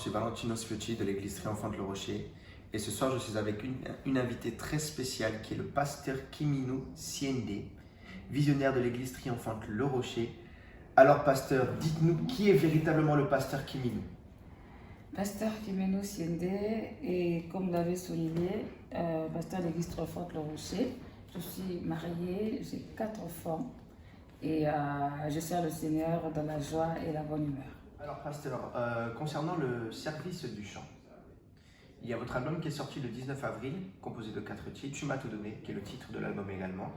suis Valentino Sfiotti de l'église Triomphante Le Rocher. Et ce soir, je suis avec une invitée très spéciale qui est le pasteur Kimino Siende, visionnaire de l'église Triomphante Le Rocher. Alors, pasteur, dites-nous qui est véritablement le pasteur Kimino? Pasteur Kimino Siende et comme vous l'avez souligné, pasteur de l'église Triomphante Le Rocher. Je suis mariée, j'ai 4 enfants et je sers le Seigneur dans la joie et la bonne humeur. Alors, pasteur, concernant le service du chant, il y a votre album qui est sorti le 19 avril, composé de 4 titres. Tu m'as tout donné, qui est le titre de l'album également.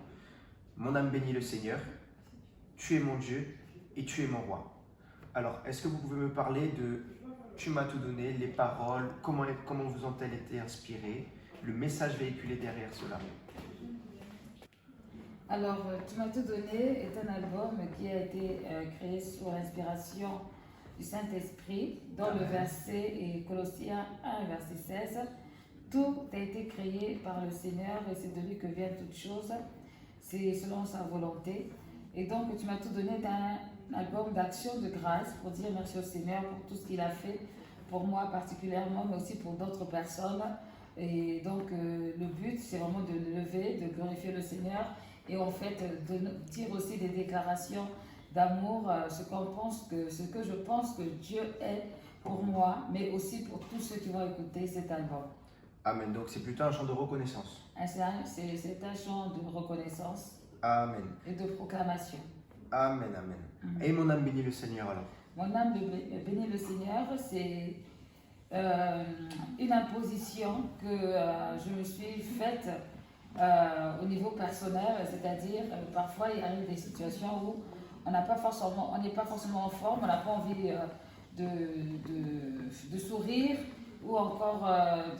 Mon âme bénit le Seigneur, Tu es mon Dieu et Tu es mon roi. Alors, est-ce que vous pouvez me parler de Tu m'as tout donné, les paroles, comment vous ont-elles été inspirées, le message véhiculé derrière cela? Alors, Tu m'as tout donné est un album qui a été créé sous l'inspiration du Saint-Esprit, dans le verset et Colossiens 1, verset 16. Tout a été créé par le Seigneur et c'est de lui que viennent toutes choses. C'est selon sa volonté. Et donc, Tu m'as tout donné d'un album d'action de grâce pour dire merci au Seigneur pour tout ce qu'il a fait pour moi particulièrement, mais aussi pour d'autres personnes. Et donc, le but, c'est vraiment de lever, de glorifier le Seigneur et en fait, de dire aussi des déclarations d'amour, ce que je pense que Dieu est pour moi, mais aussi pour tous ceux qui vont écouter cet album. Amen. Donc, c'est plutôt un chant de reconnaissance. C'est un chant de reconnaissance. Amen. Et de proclamation. Amen, amen. Et mon âme bénit le Seigneur alors? Mon âme bénit le Seigneur, c'est une imposition que je me suis faite au niveau personnel, c'est-à-dire parfois il arrive des situations où on n'est pas forcément en forme, on n'a pas envie de sourire ou encore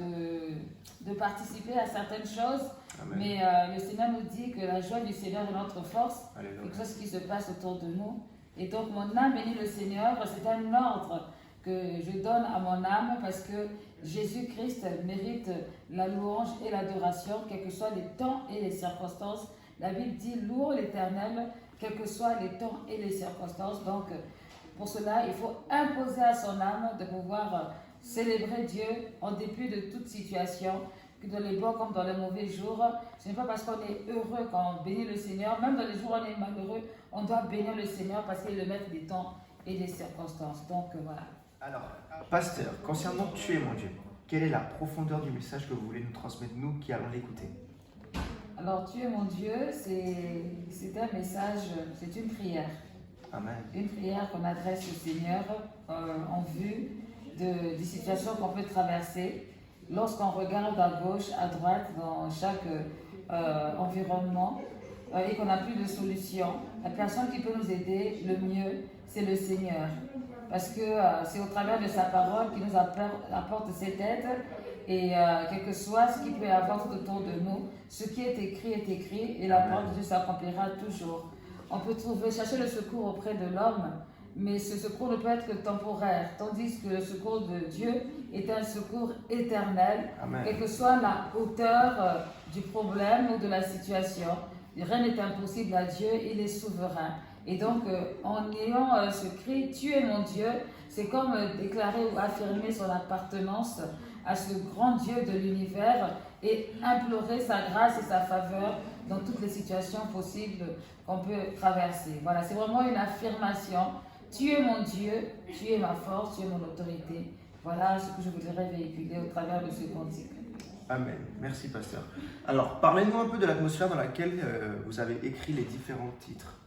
de participer à certaines choses. Amen. Mais le Seigneur nous dit que la joie du Seigneur est notre force, quelque chose qui se passe autour de nous. Et donc mon âme bénit le Seigneur, c'est un ordre que je donne à mon âme parce que Jésus-Christ mérite la louange et l'adoration, quels que soient les temps et les circonstances. La Bible dit « loue l'Éternel », quels que soient les temps et les circonstances. Donc, pour cela, il faut imposer à son âme de pouvoir célébrer Dieu en dépit de toute situation, que dans les bons comme dans les mauvais jours. Ce n'est pas parce qu'on est heureux qu'on bénit le Seigneur, même dans les jours où on est malheureux, on doit bénir le Seigneur parce qu'il est le maître des temps et des circonstances. Donc, voilà. Alors, pasteur, concernant Tu es mon Dieu, quelle est la profondeur du message que vous voulez nous transmettre, nous qui allons l'écouter? Alors, Tu es mon Dieu, c'est un message, c'est une prière. Amen. Une prière qu'on adresse au Seigneur en vue des situations qu'on peut traverser. Lorsqu'on regarde à gauche, à droite, dans chaque environnement et qu'on n'a plus de solution, la personne qui peut nous aider le mieux, c'est le Seigneur. Parce que c'est au travers de sa parole qu'il nous apporte cette aide et quel que soit ce qu'il peut y avoir tout autour de nous, ce qui est écrit et la parole de Dieu s'accomplira toujours. On peut chercher le secours auprès de l'homme, mais ce secours ne peut être que temporaire, tandis que le secours de Dieu est un secours éternel, Amen. Quelle que soit la hauteur du problème ou de la situation. Rien n'est impossible à Dieu, il est souverain. Et donc, en ayant ce cri, Tu es mon Dieu, c'est comme déclarer ou affirmer son appartenance à ce grand Dieu de l'univers et implorer sa grâce et sa faveur dans toutes les situations possibles qu'on peut traverser. Voilà, c'est vraiment une affirmation. Tu es mon Dieu, Tu es ma force, Tu es mon autorité. Voilà ce que je voudrais véhiculer au travers de ce cantique. Amen. Merci, pasteur. Alors, parlez-nous un peu de l'atmosphère dans laquelle vous avez écrit les différents titres.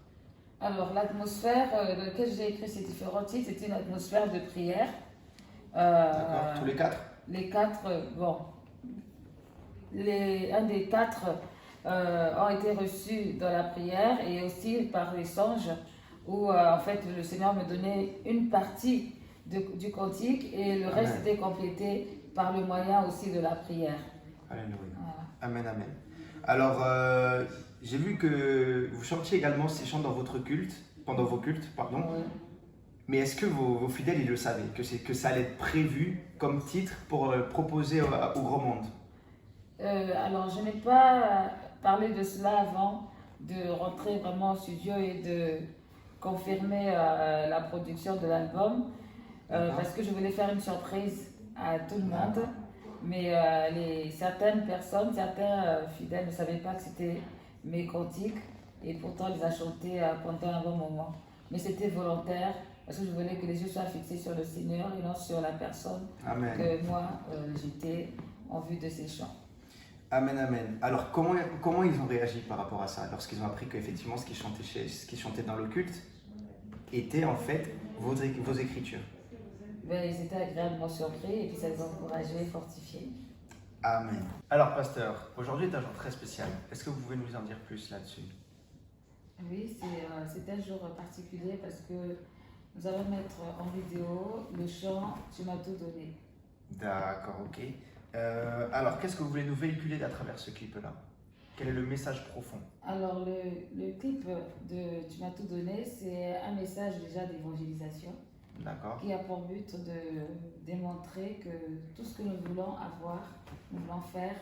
Alors, l'atmosphère dans laquelle j'ai écrit ces différents titres, c'était une atmosphère de prière. D'accord, tous les 4? Les 4, bon. Un des 4 ont été reçus dans la prière et aussi par les songes où en fait le Seigneur me donnait une partie du cantique et le reste était complété par le moyen aussi de la prière. Alléluia. Voilà. Amen, amen. Alors, j'ai vu que vous chantiez également ces chants dans votre culte, pendant vos cultes, pardon. Oui. Mais est-ce que vos fidèles, ils le savaient, que ça allait être prévu comme titre pour proposer au grand monde? Alors, je n'ai pas parlé de cela avant de rentrer vraiment au studio et de confirmer la production de l'album. parce que je voulais faire une surprise à tout le monde. D'accord. Mais certaines personnes, certains fidèles ne savaient pas que c'était mes cantiques et pourtant ils ont chanté pendant un bon moment. Mais c'était volontaire parce que je voulais que les yeux soient fixés sur le Seigneur et non sur la personne Amen. que moi j'étais en vue de ces chants. Amen, amen. Alors, comment ils ont réagi par rapport à ça, lorsqu'ils ont appris qu'effectivement, ce qu'ils chantaient dans l'occulte était en fait vos écritures? Ben, ils étaient agréablement surpris et puis ça les a encouragés, fortifiés. Amen. Alors, pasteur, aujourd'hui est un jour très spécial. Est-ce que vous pouvez nous en dire plus là-dessus? Oui, c'est un jour particulier parce que nous allons mettre en vidéo le chant Tu m'as tout donné. D'accord, ok. Alors, qu'est-ce que vous voulez nous véhiculer à travers ce clip-là? Quel est le message profond? Alors, le clip de Tu m'as tout donné, c'est un message déjà d'évangélisation D'accord. qui a pour but de démontrer que tout ce que nous voulons avoir, nous voulons faire,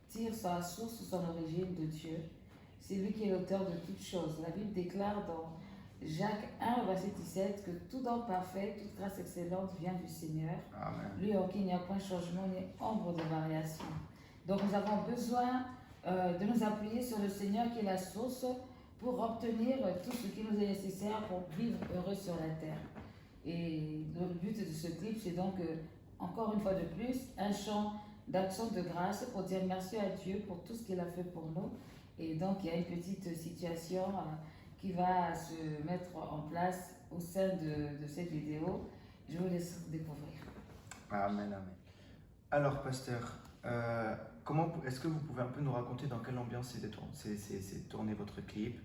tire sa source ou son origine de Dieu. C'est lui qui est l'auteur de toutes choses. La Bible déclare dans Jacques 1, verset 17, que tout don parfait, toute grâce excellente vient du Seigneur. Amen. Lui en qui il n'y a point de changement ni ombre de variation. Donc nous avons besoin de nous appuyer sur le Seigneur qui est la source pour obtenir tout ce qui nous est nécessaire pour vivre heureux sur la terre. Et le but de ce clip, c'est donc, encore une fois de plus, un chant d'action de grâce pour dire merci à Dieu pour tout ce qu'il a fait pour nous. Et donc, il y a une petite situation qui va se mettre en place au sein de cette vidéo. Je vous laisse découvrir. Amen, amen. Alors, pasteur, est-ce que vous pouvez un peu nous raconter dans quelle ambiance c'est tourné votre clip?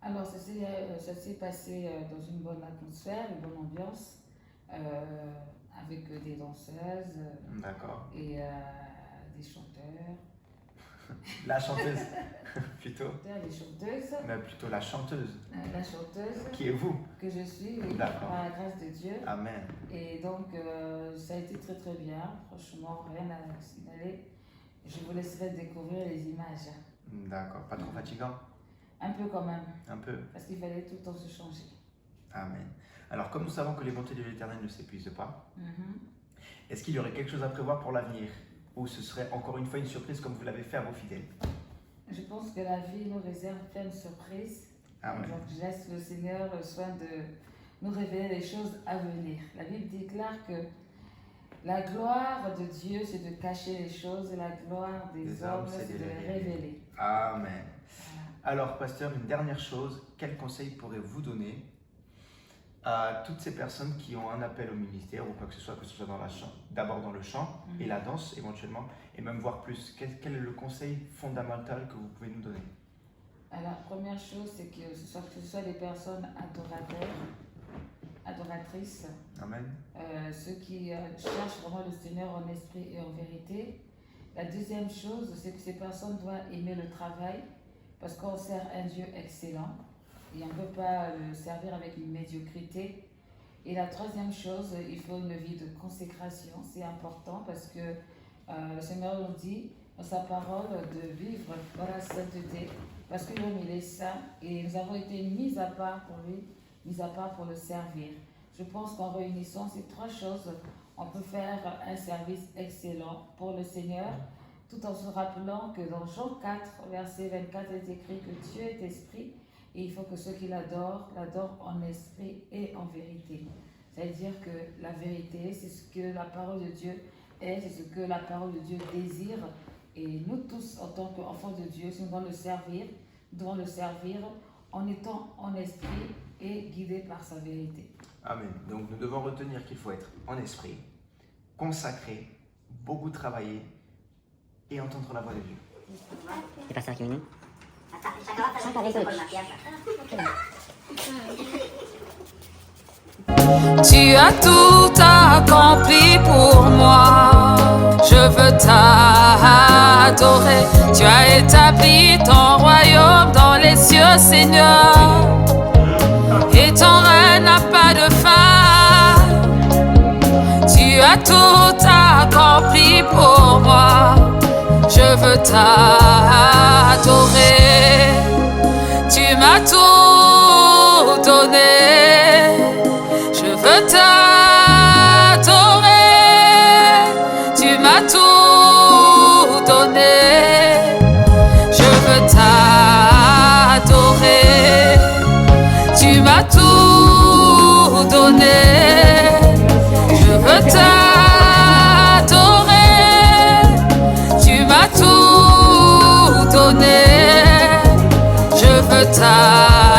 Alors, ça s'est passé dans une bonne atmosphère, une bonne ambiance, avec des danseuses D'accord. et des chanteurs. La chanteuse, plutôt. Les chanteuses. Mais plutôt la chanteuse. La chanteuse. Qui est vous? Que je suis, oui, D'accord. par la grâce de Dieu. Amen. Et donc, ça a été très très bien. Franchement, rien à signaler. Je vous laisserai découvrir les images. D'accord. Pas trop fatigant? Un peu quand même. Un peu. Parce qu'il fallait tout le temps se changer. Amen. Alors, comme nous savons que les bontés de l'Éternel ne s'épuisent pas, est-ce qu'il y aurait quelque chose à prévoir pour l'avenir? Ou ce serait encore une fois une surprise comme vous l'avez fait à vos fidèles? Je pense que la vie nous réserve plein de surprises. Amen. Donc, je laisse le Seigneur le soin de nous révéler les choses à venir. La Bible déclare que la gloire de Dieu, c'est de cacher les choses, et la gloire des hommes, c'est de les révéler. Amen. Alors, pasteur, une dernière chose, quel conseil pourrez-vous donner à toutes ces personnes qui ont un appel au ministère ou quoi que ce soit d'abord dans le chant et la danse éventuellement, et même voir plus? Quel est le conseil fondamental que vous pouvez nous donner? Alors, la première chose, c'est que ce soit des personnes adoratrices, Amen. ceux qui cherchent vraiment le Seigneur en esprit et en vérité. La deuxième chose, c'est que ces personnes doivent aimer le travail, parce qu'on sert un Dieu excellent et on ne peut pas le servir avec une médiocrité. Et la troisième chose, il faut une vie de consécration. C'est important parce que le Seigneur nous dit dans sa parole de vivre dans la sainteté, parce que l'homme il est saint et nous avons été mis à part pour lui, mis à part pour le servir. Je pense qu'en réunissant ces trois choses, on peut faire un service excellent pour le Seigneur, tout en se rappelant que dans Jean 4, verset 24, il est écrit que Dieu est esprit et il faut que ceux qui l'adorent en esprit et en vérité. C'est-à-dire que la vérité, c'est ce que la parole de Dieu est, c'est ce que la parole de Dieu désire. Et nous tous, en tant qu'enfants de Dieu, si nous devons le servir en étant en esprit et guidés par sa vérité. Amen. Donc nous devons retenir qu'il faut être en esprit, consacré, beaucoup travailler et entendre la voix de Dieu. C'est pas ça qui est venu. Tu as tout accompli pour moi. Je veux t'adorer. Tu as établi ton royaume dans les cieux, Seigneur. Et ton règne n'a pas de fin. Tu as tout accompli pour moi. Je veux t'adorer. Tu m'as tout donné. Je veux t'adorer. Tu m'as tout donné. Je veux t'adorer. Tu m'as tout donné. Je veux t'adorer.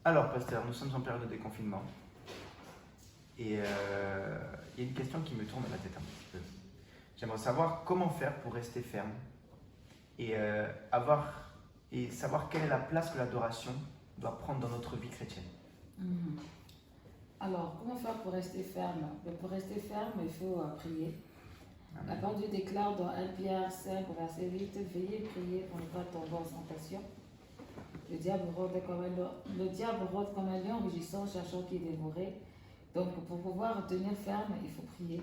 Alors, pasteur, nous sommes en période de déconfinement. Et il y a une question qui me tourne à la tête un petit peu. J'aimerais savoir comment faire pour rester ferme et, savoir quelle est la place que l'adoration doit prendre dans notre vie chrétienne. Alors, comment faire pour rester ferme? Pour rester ferme, il faut prier. Amen. La parole de Dieu déclare dans 1 Pierre 5, verset 8, veillez et priez pour ne pas tomber en tentation. Le diable rôde comme un lion rugissant, cherchant qui dévorer. Donc, pour pouvoir tenir ferme, il faut prier.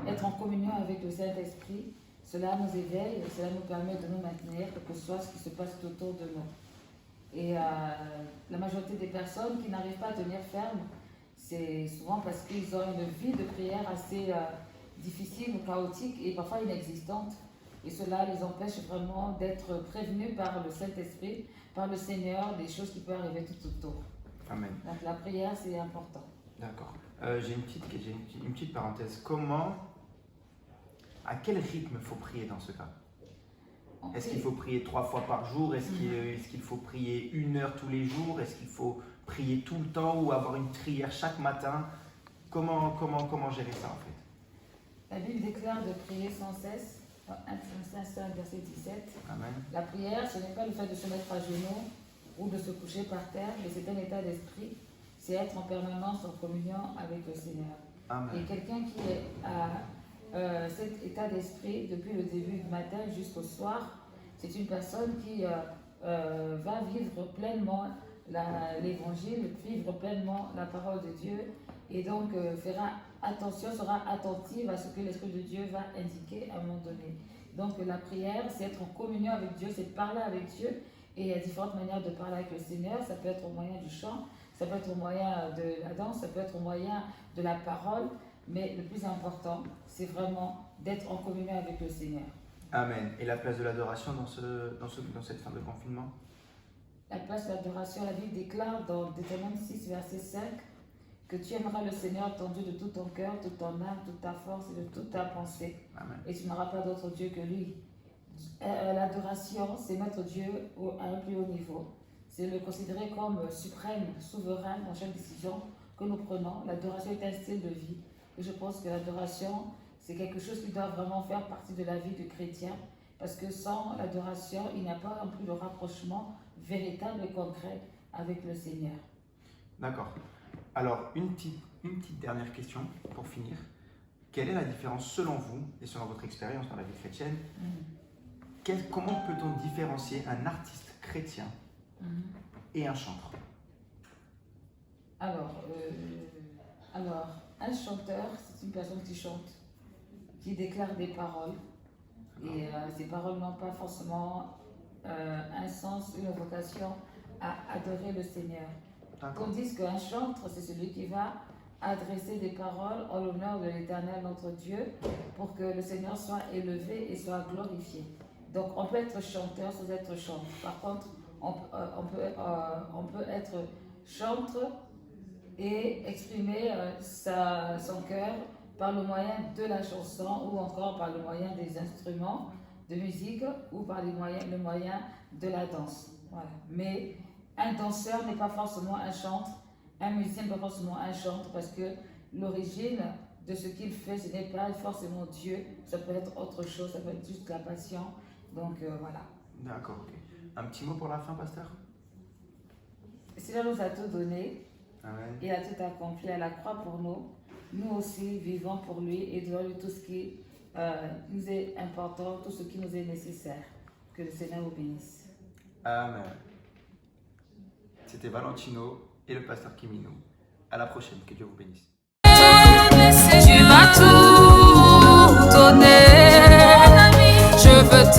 Être en communion avec le Saint-Esprit, cela nous éveille, cela nous permet de nous maintenir, quel que soit ce qui se passe tout autour de nous. Et la majorité des personnes qui n'arrivent pas à tenir ferme, c'est souvent parce qu'ils ont une vie de prière assez difficile ou chaotique et parfois inexistante. Et cela les empêche vraiment d'être prévenus par le Saint-Esprit, par le Seigneur, des choses qui peuvent arriver tout autour. Amen. Donc la prière, c'est important. D'accord. J'ai une petite parenthèse. À quel rythme faut prier dans ce cas? Est-ce qu'il faut prier 3 fois par jour? Est-ce qu'il faut prier 1 heure tous les jours? Est-ce qu'il faut prier tout le temps ou avoir une prière chaque matin? Comment gérer ça en fait? La Bible déclare de prier sans cesse. 1 Corinthiens 5, verset 17. Amen. La prière, ce n'est pas le fait de se mettre à genoux ou de se coucher par terre, mais c'est un état d'esprit. C'est être en permanence en communion avec le Seigneur. Amen. Et quelqu'un qui est à cet état d'esprit depuis le début du matin jusqu'au soir, c'est une personne qui va vivre pleinement l'évangile, vivre pleinement la parole de Dieu et donc fera attention, sera attentive à ce que l'Esprit de Dieu va indiquer à un moment donné. Donc la prière, c'est être en communion avec Dieu, c'est parler avec Dieu et il y a différentes manières de parler avec le Seigneur. Ça peut être au moyen du chant, ça peut être au moyen de la danse, ça peut être au moyen de la parole, mais le plus important, c'est vraiment d'être en communion avec le Seigneur. Amen. Et la place de l'adoration dans cette fin de confinement? La place de l'adoration, la Bible déclare dans Deutéronome 6, verset 5, que tu aimeras le Seigneur ton Dieu de tout ton cœur, toute ton âme, toute ta force et de toute ta pensée. Amen. Et tu n'auras pas d'autre Dieu que lui. L'adoration, c'est mettre Dieu à un plus haut niveau. C'est le considérer comme suprême, souverain dans chaque décision que nous prenons. L'adoration est un style de vie. Et je pense que l'adoration, c'est quelque chose qui doit vraiment faire partie de la vie du chrétien. Parce que sans l'adoration, il n'y a pas non plus de rapprochement véritable et concret avec le Seigneur. D'accord. Alors, une petite dernière question pour finir. Quelle est la différence selon vous et selon votre expérience dans la vie chrétienne? Comment peut-on différencier un artiste chrétien et un chanteur? Alors, un chanteur, c'est une personne qui chante, qui déclare des paroles. Et ces paroles n'ont pas forcément un sens, une vocation à adorer le Seigneur. Tandis qu'un chantre, c'est celui qui va adresser des paroles en l'honneur de l'Éternel, notre Dieu, pour que le Seigneur soit élevé et soit glorifié. Donc on peut être chanteur sans être chantre. Par contre, on peut être chantre et exprimer son cœur par le moyen de la chanson ou encore par le moyen des instruments de musique ou par le moyen de la danse. Voilà. Mais un danseur n'est pas forcément un chantre, un musicien n'est pas forcément un chantre parce que l'origine de ce qu'il fait, ce n'est pas forcément Dieu, ça peut être autre chose, ça peut être juste la passion. Donc voilà. D'accord, ok. Un petit mot pour la fin, pasteur? Seigneur nous a tout donné. Amen. Il a tout accompli à la croix pour nous. Nous aussi vivons pour lui et devant lui tout ce qui nous est important, tout ce qui nous est nécessaire. Que le Seigneur vous bénisse. Amen. C'était Valentino et le pasteur Kimino. À la prochaine, que Dieu vous bénisse. Tu m'as tout donné, je veux